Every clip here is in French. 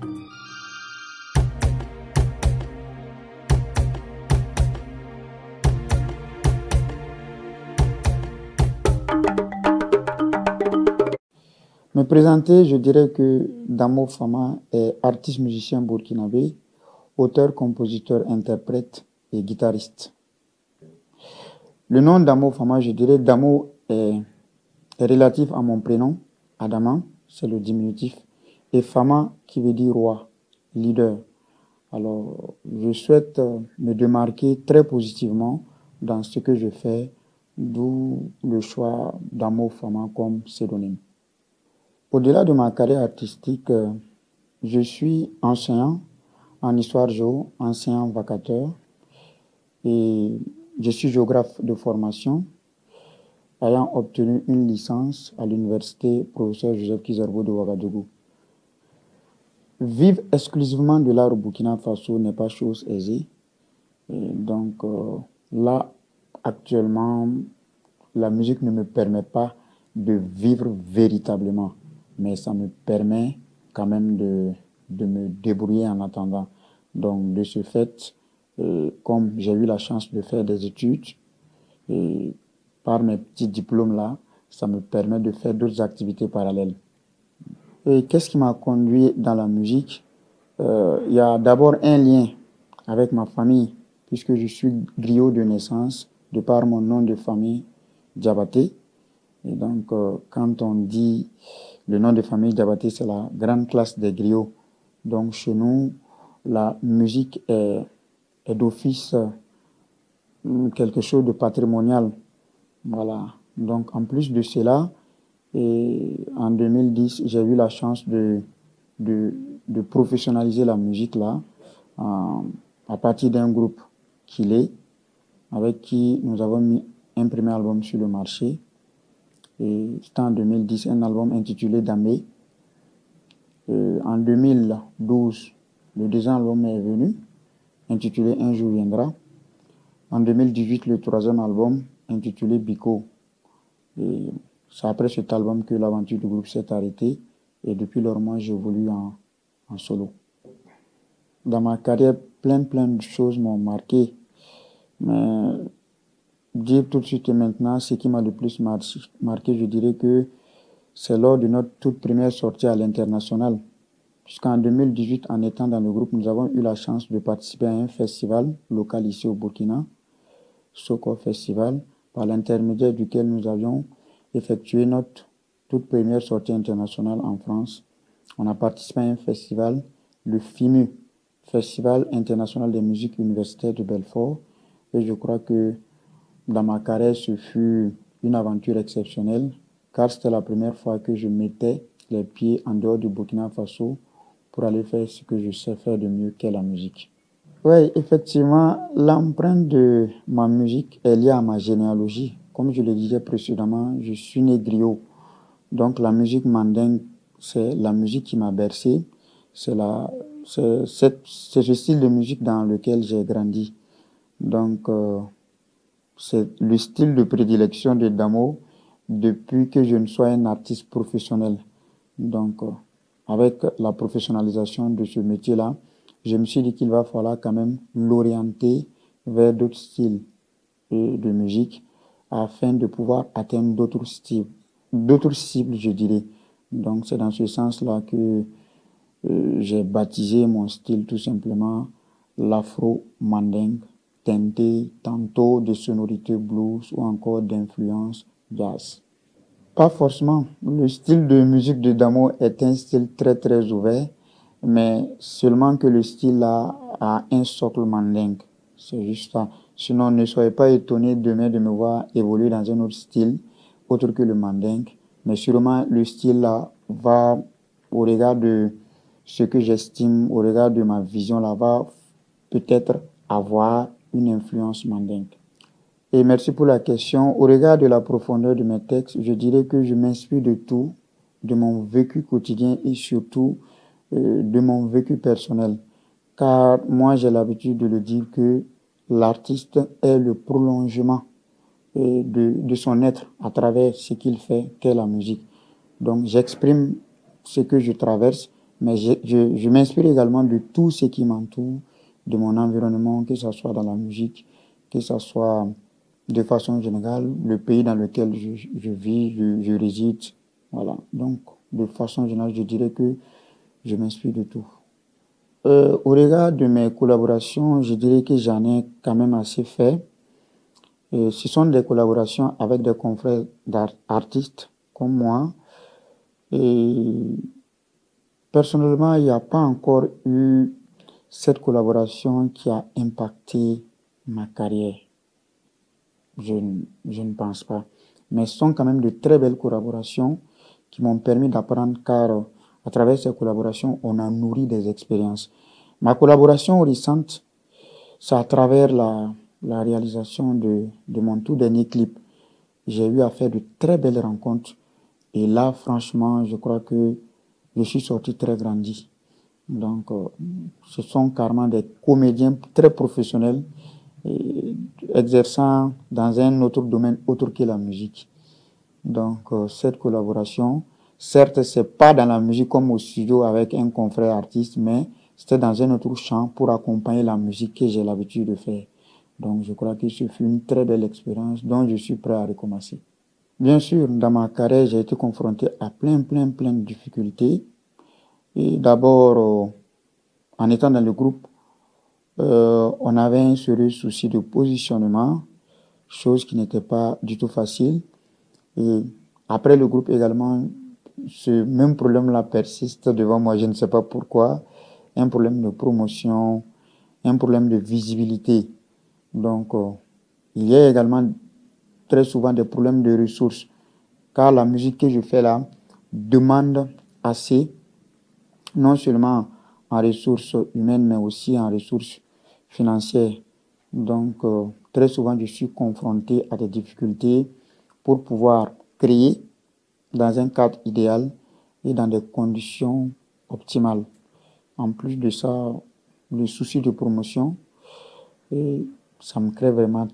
Me présenter, je dirais que Damo Fama est artiste musicien burkinabé, auteur, compositeur, interprète et guitariste. Le nom Damo Fama, je dirais Damo est relatif à mon prénom, Adama, c'est le diminutif, et Fama qui veut dire roi, leader. Alors, je souhaite me démarquer très positivement dans ce que je fais, d'où le choix Damo Fama comme pseudonyme. Au-delà de ma carrière artistique, je suis enseignant en histoire géo, enseignant vacateur et je suis géographe de formation, ayant obtenu une licence à l'université professeur Joseph Kizerbo de Ouagadougou. Vivre exclusivement de l'art au Burkina Faso n'est pas chose aisée. Et donc là, actuellement, la musique ne me permet pas de vivre véritablement, mais ça me permet quand même de me débrouiller en attendant. Donc de ce fait, comme j'ai eu la chance de faire des études, et par mes petits diplômes là, ça me permet de faire d'autres activités parallèles. Et qu'est-ce qui m'a conduit dans la musique? Il y a d'abord un lien avec ma famille, puisque je suis griot de naissance, de par mon nom de famille, Diabaté. Et donc, quand on dit le nom de famille Diabaté, c'est la grande classe des griots. Donc, chez nous, la musique est d'office quelque chose de patrimonial. Voilà. Donc, en plus de cela, et en 2010, j'ai eu la chance de professionnaliser la musique là, à partir d'un groupe qu'il est, avec qui nous avons mis un premier album sur le marché. Et c'était en 2010, un album intitulé Damé. En 2012, le deuxième album est venu, intitulé Un jour viendra. En 2018, le troisième album, intitulé Biko. Et c'est après cet album que l'aventure du groupe s'est arrêtée. Et depuis lors, moi, j'évolue en solo. Dans ma carrière, plein de choses m'ont marqué. Mais dire tout de suite et maintenant, ce qui m'a le plus marqué, je dirais que c'est lors de notre toute première sortie à l'international. Puisqu'en 2018, en étant dans le groupe, nous avons eu la chance de participer à un festival local ici au Burkina, Soko Festival, par l'intermédiaire duquel nous avions effectué notre toute première sortie internationale en France. On a participé à un festival, le FIMU, Festival international des musiques universitaires de Belfort. Et je crois que dans ma carrière, ce fut une aventure exceptionnelle, car c'était la première fois que je mettais les pieds en dehors du Burkina Faso pour aller faire ce que je sais faire de mieux, qu'est la musique. Oui, effectivement, l'empreinte de ma musique est liée à ma généalogie. Comme je le disais précédemment, je suis né griot. Donc la musique mandingue, c'est la musique qui m'a bercé. C'est ce style de musique dans lequel j'ai grandi. Donc c'est le style de prédilection de Damo depuis que je ne sois un artiste professionnel. Donc avec la professionnalisation de ce métier-là, je me suis dit qu'il va falloir quand même l'orienter vers d'autres styles de musique afin de pouvoir atteindre d'autres cibles, je dirais. Donc c'est dans ce sens-là que j'ai baptisé mon style tout simplement l'afro-mandingue, teinté tantôt de sonorités blues ou encore d'influence jazz. Pas forcément. Le style de musique de Damo est un style très ouvert, mais seulement que le style a un socle mandingue. C'est juste ça. Sinon, ne soyez pas étonnés demain de me voir évoluer dans un autre style, autre que le mandingue. Mais sûrement, le style là va, au regard de ce que j'estime, au regard de ma vision là, va peut-être avoir une influence mandingue. Et merci pour la question. Au regard de la profondeur de mes textes, je dirais que je m'inspire de tout, de mon vécu quotidien et surtout de mon vécu personnel. Car moi, j'ai l'habitude de le dire que l'artiste est le prolongement de son être à travers ce qu'il fait, qu'est la musique. Donc, j'exprime ce que je traverse Mais je m'inspire également de tout ce qui m'entoure, de mon environnement, que ce soit dans la musique, que ce soit de façon générale, le pays dans lequel je vis, je réside. Voilà. Donc, de façon générale, je dirais que je m'inspire de tout. Au regard de mes collaborations, je dirais que j'en ai quand même assez fait. Ce sont des collaborations avec des confrères d'artistes comme moi. Et personnellement, il n'y a pas encore eu cette collaboration qui a impacté ma carrière. Je ne pense pas. Mais ce sont quand même de très belles collaborations qui m'ont permis d'apprendre car à travers ces collaborations, on a nourri des expériences. Ma collaboration récente, c'est à travers la réalisation de mon tout dernier clip. J'ai eu à faire de très belles rencontres. Et là, franchement, je crois que je suis sorti très grandi. Donc, ce sont carrément des comédiens très professionnels exerçant dans un autre domaine autre que la musique. Donc, cette collaboration, certes, c'est pas dans la musique comme au studio avec un confrère artiste, mais c'était dans un autre champ pour accompagner la musique que j'ai l'habitude de faire. Donc, je crois que ce fut une très belle expérience dont je suis prêt à recommencer. Bien sûr, dans ma carrière, j'ai été confronté à plein de difficultés. Et d'abord, en étant dans le groupe, on avait un sérieux souci de positionnement, chose qui n'était pas du tout facile. Et après le groupe également, ce même problème-là persiste devant moi, je ne sais pas pourquoi. Un problème de promotion, un problème de visibilité. Donc, il y a également très souvent des problèmes de ressources, car la musique que je fais là demande assez, non seulement en ressources humaines, mais aussi en ressources financières. Donc, très souvent, je suis confronté à des difficultés pour pouvoir créer dans un cadre idéal et dans des conditions optimales. En plus de ça, le souci de promotion, et ça me crée vraiment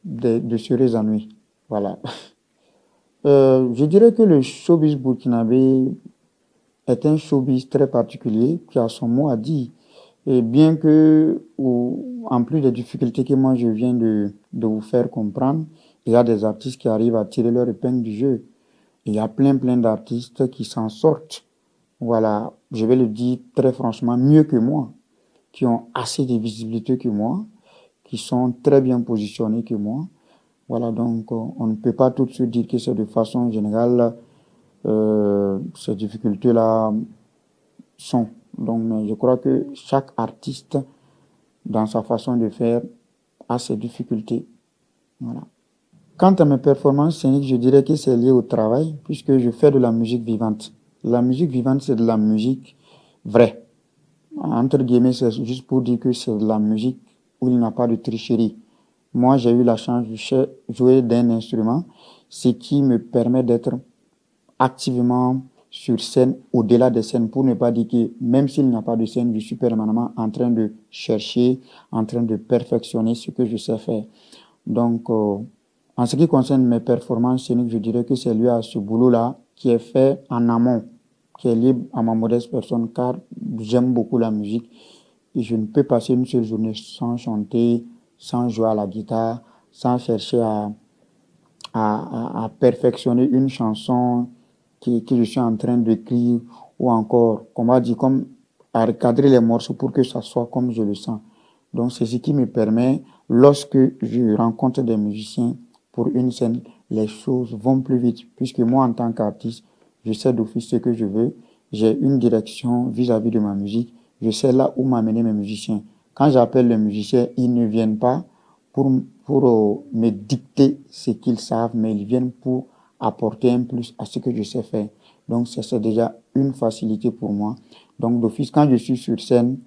de sérieux ennuis. Voilà. Je dirais que le showbiz burkinabé est un showbiz très particulier qui a son mot à dire. Et bien que, en plus des difficultés que moi je viens de vous faire comprendre, il y a des artistes qui arrivent à tirer leur épingle du jeu. Il y a plein d'artistes qui s'en sortent. Voilà, je vais le dire très franchement, mieux que moi, qui ont assez de visibilité que moi, qui sont très bien positionnés que moi. Voilà, donc on ne peut pas tout de suite dire que c'est de façon générale, ces difficultés-là sont. Donc, mais je crois que chaque artiste, dans sa façon de faire, a ses difficultés. Voilà. Quant à mes performances scéniques, je dirais que c'est lié au travail, puisque je fais de la musique vivante. La musique vivante, c'est de la musique vraie. Entre guillemets, c'est juste pour dire que c'est de la musique où il n'y a pas de tricherie. Moi, j'ai eu la chance de jouer d'un instrument, ce qui me permet d'être activement sur scène, au-delà des scènes, pour ne pas dire que même s'il n'y a pas de scène, je suis permanemment en train de chercher, en train de perfectionner ce que je sais faire. Donc, en ce qui concerne mes performances scéniques, je dirais que c'est lié à ce boulot-là qui est fait en amont, qui est lié à ma modeste personne, car j'aime beaucoup la musique et je ne peux passer une seule journée sans chanter, sans jouer à la guitare, sans chercher à perfectionner une chanson que je suis en train d'écrire ou encore, comment dire, comme à recadrer les morceaux pour que ça soit comme je le sens. Donc, c'est ce qui me permet, lorsque je rencontre des musiciens pour une scène, les choses vont plus vite, puisque moi, en tant qu'artiste, je sais d'office ce que je veux, j'ai une direction vis-à-vis de ma musique, je sais là où m'amener mes musiciens. Quand j'appelle les musiciens, ils ne viennent pas pour me dicter ce qu'ils savent, mais ils viennent pour apporter un plus à ce que je sais faire. Donc, c'est déjà une facilité pour moi. Donc, d'office, quand je suis sur scène,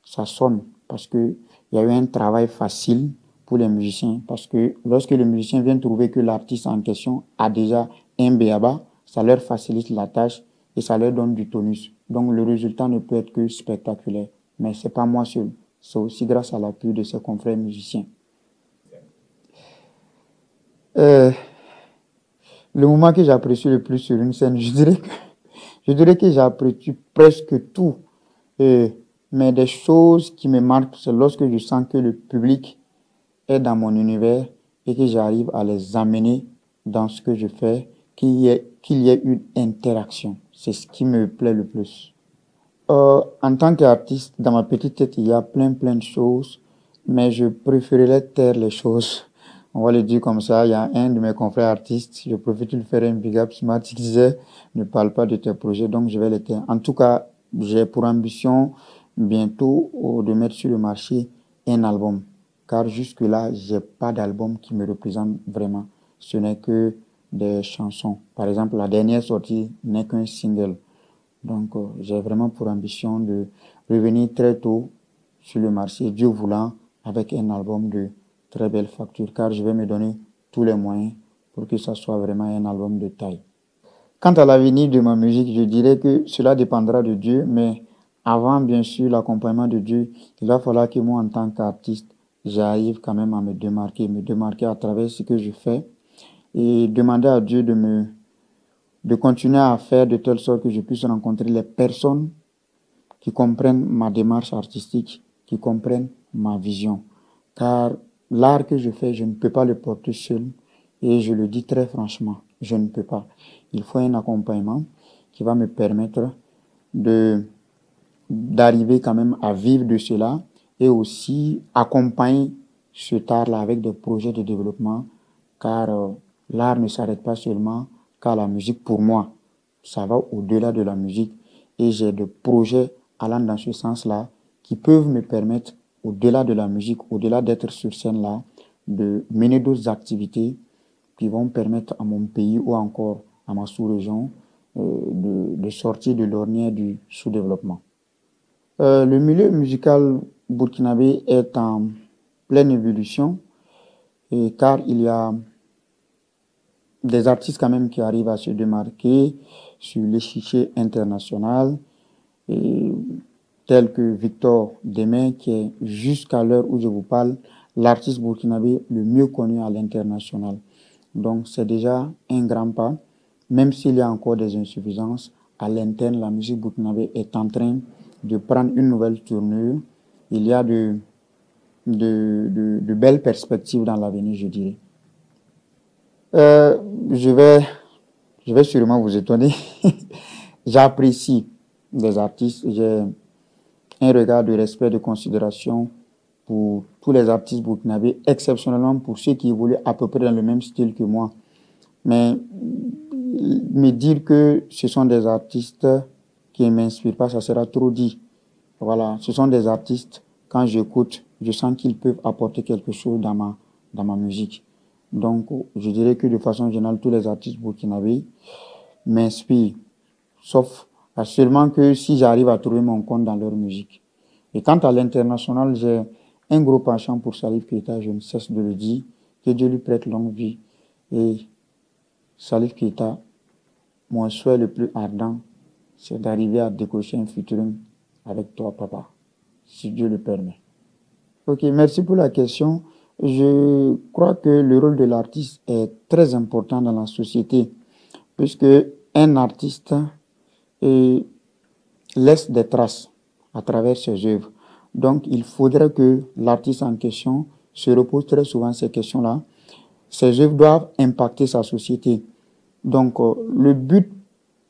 ça sonne parce que il y a eu un travail facile pour les musiciens. Parce que lorsque les musiciens viennent trouver que l'artiste en question a déjà un béaba, ça leur facilite la tâche et ça leur donne du tonus. Donc, le résultat ne peut être que spectaculaire. Mais c'est pas moi seul. C'est aussi grâce à l'appui de ses confrères musiciens. Euh, le moment que j'apprécie le plus sur une scène, je dirais que Je dirais que j'ai apprécié presque tout. Mais des choses qui me marquent, c'est lorsque je sens que le public est dans mon univers et que j'arrive à les amener dans ce que je fais, qu'il y ait une interaction. C'est ce qui me plaît le plus. En tant qu'artiste, dans ma petite tête, il y a plein de choses, mais je préférerais taire les choses. On va le dire comme ça. Il y a un de mes confrères artistes, je profite de lui faire un big up smart, qui disait, ne parle pas de tes projets, donc je vais les taire. En tout cas, j'ai pour ambition bientôt de mettre sur le marché un album. Car jusque-là, j'ai pas d'album qui me représente vraiment. Ce n'est que des chansons. Par exemple, la dernière sortie n'est qu'un single. Donc, j'ai vraiment pour ambition de revenir très tôt sur le marché, Dieu voulant, avec un album de très belle facture, car je vais me donner tous les moyens pour que ça soit vraiment un album de taille. Quant à l'avenir de ma musique, je dirais que cela dépendra de Dieu, mais avant, bien sûr, l'accompagnement de Dieu, il va falloir que moi, en tant qu'artiste, j'arrive quand même à me démarquer à travers ce que je fais et demander à Dieu de continuer à faire de telle sorte que je puisse rencontrer les personnes qui comprennent ma démarche artistique, qui comprennent ma vision. Car l'art que je fais, je ne peux pas le porter seul. Et je le dis très franchement, je ne peux pas. Il faut un accompagnement qui va me permettre d'arriver quand même à vivre de cela et aussi accompagner cet art-là avec des projets de développement. Car l'art ne s'arrête pas seulement qu'à la musique pour moi. Ça va au-delà de la musique et j'ai des projets allant dans ce sens-là qui peuvent me permettre, au-delà de la musique, au-delà d'être sur scène-là, de mener d'autres activités qui vont permettre à mon pays ou encore à ma sous-région de sortir de l'ornière du sous-développement. Le milieu musical burkinabé est en pleine évolution car il y a des artistes quand même qui arrivent à se démarquer sur l'échiquier international, tel que Victor Démé, qui est jusqu'à l'heure où je vous parle, l'artiste burkinabé le mieux connu à l'international. Donc c'est déjà un grand pas, même s'il y a encore des insuffisances. À l'interne, la musique burkinabé est en train de prendre une nouvelle tournure. Il y a de belles perspectives dans l'avenir, je dirais. Euh, je vais sûrement vous étonner. J'apprécie les artistes. J'ai un regard de respect, de considération pour tous les artistes burkinabés, exceptionnellement pour ceux qui évoluent à peu près dans le même style que moi. Mais me dire que ce sont des artistes qui ne m'inspirent pas, ça sera trop dit. Voilà, ce sont des artistes, quand j'écoute, je sens qu'ils peuvent apporter quelque chose dans ma musique. Donc, je dirais que de façon générale, tous les artistes burkinabés m'inspirent, sauf seulement que si j'arrive à trouver mon compte dans leur musique. Et quant à l'international, j'ai un gros penchant pour Salif Keita, je ne cesse de le dire, que Dieu lui prête longue vie. Et Salif Keita, mon souhait le plus ardent, c'est d'arriver à décrocher un featuring avec toi, papa, si Dieu le permet. Ok, merci pour la question. Je crois que le rôle de l'artiste est très important dans la société, puisque un artiste laisse des traces à travers ses œuvres. Donc, il faudrait que l'artiste en question se repose très souvent ces questions-là. Ses œuvres doivent impacter sa société. Donc, le but,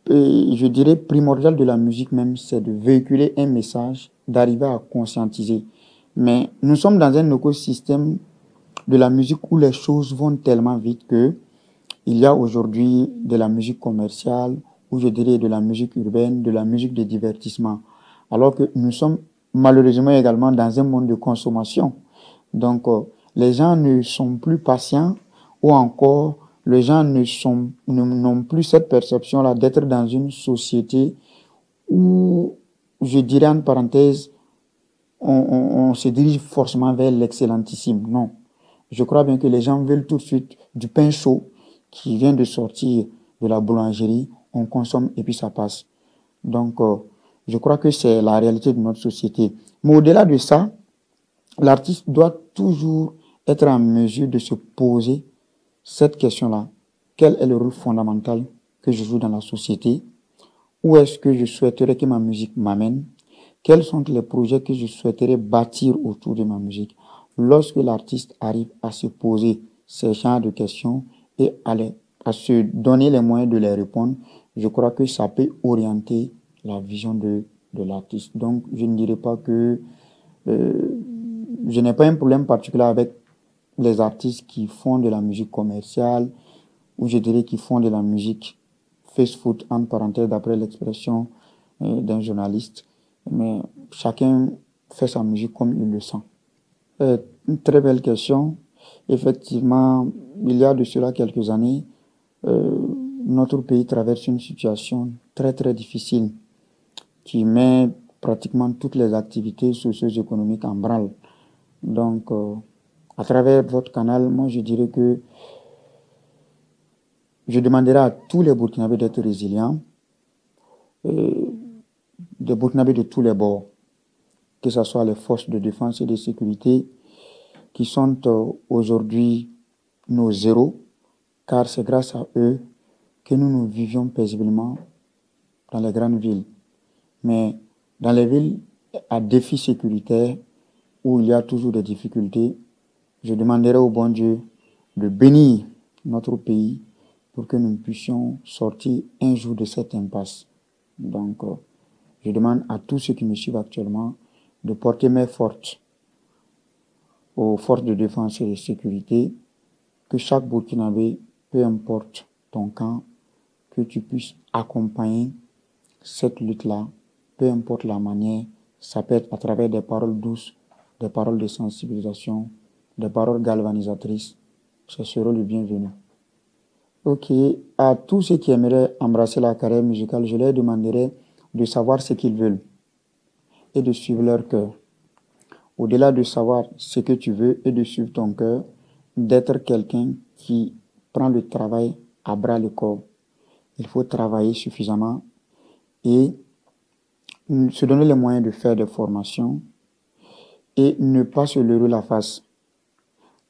je dirais, primordial de la musique même, c'est de véhiculer un message, d'arriver à conscientiser. Mais nous sommes dans un écosystème de la musique où les choses vont tellement vite que il y a aujourd'hui de la musique commerciale, ou je dirais de la musique urbaine, de la musique de divertissement. Alors que nous sommes malheureusement également dans un monde de consommation. Donc, les gens ne sont plus patients ou encore les gens n'ont plus cette perception-là d'être dans une société où, je dirais en parenthèse, on se dirige forcément vers l'excellentissime. Non. Je crois bien que les gens veulent tout de suite du pain chaud qui vient de sortir de la boulangerie, on consomme et puis ça passe. Donc, je crois que c'est la réalité de notre société. Mais au-delà de ça, l'artiste doit toujours être en mesure de se poser cette question-là. Quel est le rôle fondamental que je joue dans la société? où est-ce que je souhaiterais que ma musique m'amène, quels sont les projets que je souhaiterais bâtir autour de ma musique. Lorsque l'artiste arrive à se poser ces genres de questions et à se donner les moyens de les répondre, je crois que ça peut orienter la vision de l'artiste. Donc, je ne dirais pas que je n'ai pas un problème particulier avec les artistes qui font de la musique commerciale, ou je dirais qui font de la musique face foot, entre parenthèses, d'après l'expression d'un journaliste. Mais chacun fait sa musique comme il le sent. Une très belle question. Effectivement, il y a de cela quelques années, notre pays traverse une situation très très difficile qui met pratiquement toutes les activités socio-économiques en branle. Donc, à travers votre canal, moi je dirais que je demanderai à tous les Burkinabés d'être résilients, des Burkinabés de tous les bords, que ce soit les forces de défense et de sécurité, qui sont aujourd'hui nos héros, car c'est grâce à eux que nous vivions paisiblement dans les grandes villes. Mais dans les villes à défi sécuritaire, où il y a toujours des difficultés, je demanderai au bon Dieu de bénir notre pays pour que nous puissions sortir un jour de cette impasse. Donc, je demande à tous ceux qui me suivent actuellement de porter main forte aux forces de défense et de sécurité, que chaque Burkinabé, peu importe ton camp, que tu puisses accompagner cette lutte-là, peu importe la manière. Ça peut être à travers des paroles douces, des paroles de sensibilisation, des paroles galvanisatrices. Ce sera le bienvenu. Ok, à tous ceux qui aimeraient embrasser la carrière musicale, je leur demanderai de savoir ce qu'ils veulent et de suivre leur cœur. Au-delà de savoir ce que tu veux et de suivre ton cœur, d'être quelqu'un qui prend le travail à bras le corps. Il faut travailler suffisamment et se donner les moyens de faire des formations et ne pas se leurrer la face.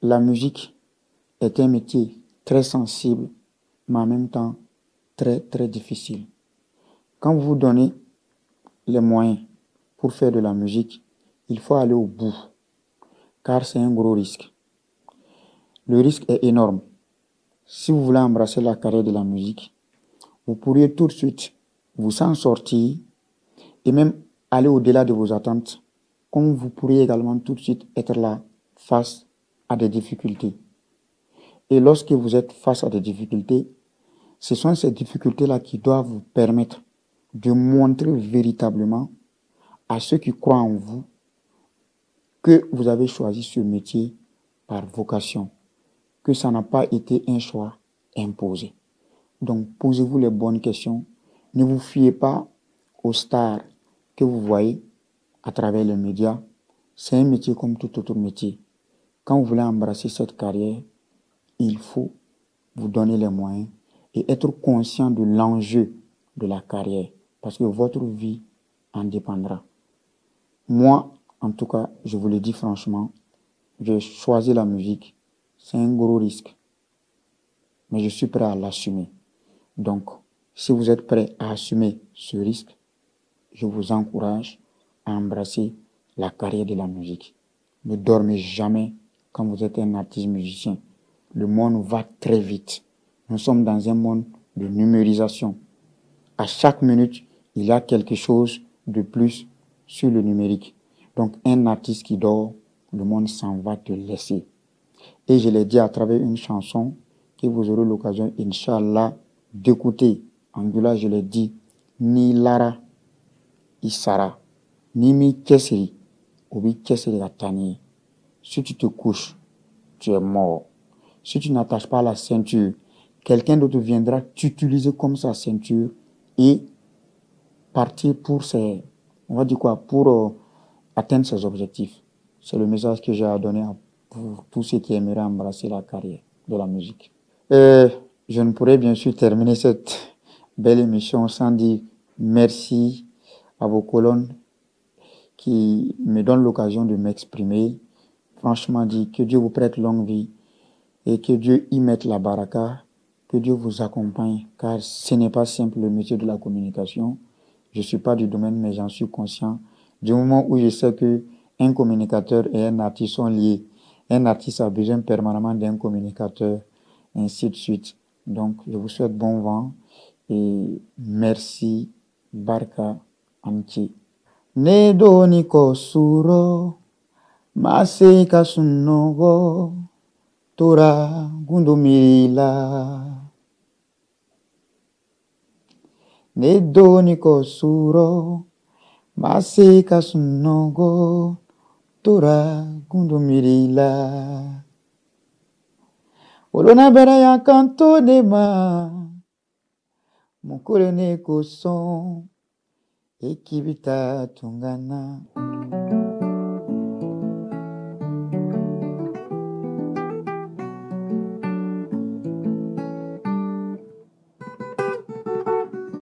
La musique est un métier très sensible, mais en même temps très très difficile. Quand vous vous donnez les moyens pour faire de la musique, il faut aller au bout, car c'est un gros risque. Le risque est énorme. Si vous voulez embrasser la carrière de la musique, vous pourriez tout de suite vous en sortir et même aller au-delà de vos attentes, comme vous pourriez également tout de suite être là face à des difficultés. Et lorsque vous êtes face à des difficultés, ce sont ces difficultés-là qui doivent vous permettre de montrer véritablement à ceux qui croient en vous que vous avez choisi ce métier par vocation, que ça n'a pas été un choix imposé. Donc, posez-vous les bonnes questions. Ne vous fiez pas aux stars que vous voyez à travers les médias. C'est un métier comme tout autre métier. Quand vous voulez embrasser cette carrière, il faut vous donner les moyens et être conscient de l'enjeu de la carrière, parce que votre vie en dépendra. Moi, en tout cas, je vous le dis franchement, j'ai choisi la musique. C'est un gros risque, mais je suis prêt à l'assumer. Donc, si vous êtes prêt à assumer ce risque, je vous encourage à embrasser la carrière de la musique. Ne dormez jamais quand vous êtes un artiste musicien. Le monde va très vite. Nous sommes dans un monde de numérisation. À chaque minute, il y a quelque chose de plus sur le numérique. Donc, un artiste qui dort, le monde s'en va te laisser. Et je l'ai dit à travers une chanson que vous aurez l'occasion, Inch'Allah, d'écouter. Angoula, je l'ai dit, ni Lara, Isara, ni mi Kesseri, ou mi Kesseri Gatani. Si tu te couches, tu es mort. Si tu n'attaches pas la ceinture, quelqu'un d'autre viendra t'utiliser comme sa ceinture et partir pour ses, on va dire quoi, pour atteindre ses objectifs. C'est le message que j'ai à donner pour tous ceux qui aimeraient embrasser la carrière de la musique. Et je ne pourrais bien sûr terminer cette belle émission sans dire merci à vos colonnes qui me donnent l'occasion de m'exprimer. Franchement dit, que Dieu vous prête longue vie et que Dieu y mette la baraka, Que Dieu vous accompagne, car ce n'est pas simple le métier de la communication. Je ne suis pas du domaine, mais j'en suis conscient. Du moment où je sais qu'un communicateur et un artiste sont liés, un artiste a besoin permanemment d'un communicateur, ainsi de suite. Donc, je vous souhaite bon vent et merci, Barka Anti. Ne doni ko suro, mase kasunogo, tora gundumila. Ne doni ko suro, mase kasunogo, tora gundumila. Olona bera ya kanto de ma, mukure ne ko son, ekibita tungana.